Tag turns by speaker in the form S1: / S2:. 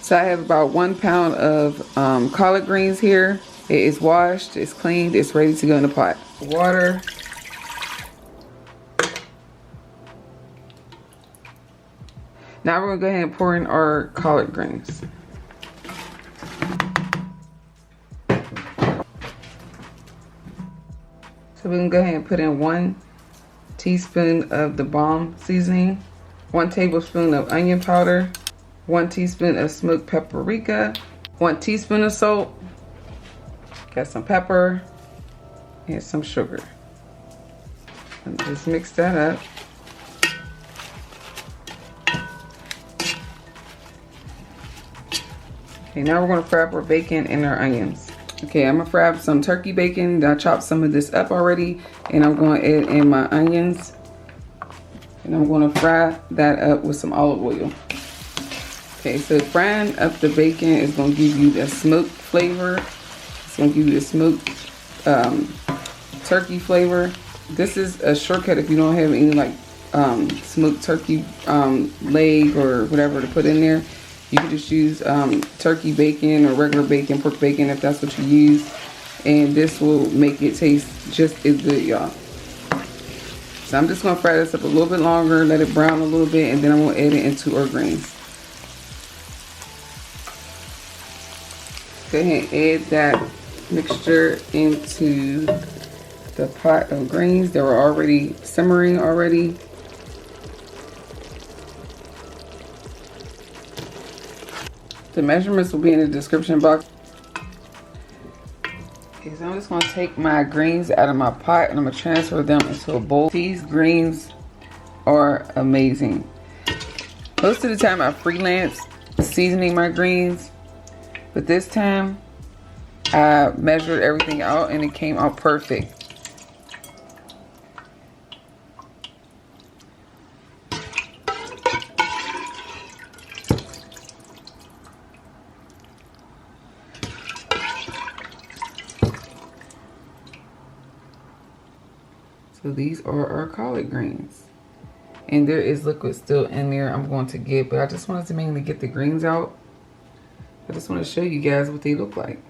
S1: So I have about 1 pound of collard greens here. It is washed, it's cleaned, it's ready to go in the pot. Water. Now we're gonna go ahead and pour in our collard greens. So we're gonna go ahead and put in 1 teaspoon of the Bouillon seasoning, 1 tablespoon of onion powder, 1 teaspoon of smoked paprika, 1 teaspoon of salt, got some pepper, and some sugar. And just mix that up. Okay, now we're gonna fry up our bacon and our onions. Okay, I'm gonna fry up some turkey bacon. I chopped some of this up already, and I'm gonna add in my onions. And I'm gonna fry that up with some olive oil. Okay, so frying up the bacon is gonna give you the smoked flavor. It's gonna give you the smoked turkey flavor. This is a shortcut if you don't have any like smoked turkey leg or whatever to put in there. You can just use turkey bacon or regular bacon, pork bacon if that's what you use. And this will make it taste just as good, y'all. So I'm just gonna fry this up a little bit longer, let it brown a little bit, and then I'm gonna add it into our greens. Go ahead and add that mixture into the pot of greens that were already simmering already. The measurements will be in the description box. Okay, so I'm just gonna take my greens out of my pot and I'm gonna transfer them into a bowl. These greens are amazing. Most of the time I freelance seasoning my greens, but this time I measured everything out and it came out perfect. So these are our collard greens. And there is liquid still in there I'm going to get, but I just wanted to mainly get the greens out. I just want to show you guys what they look like.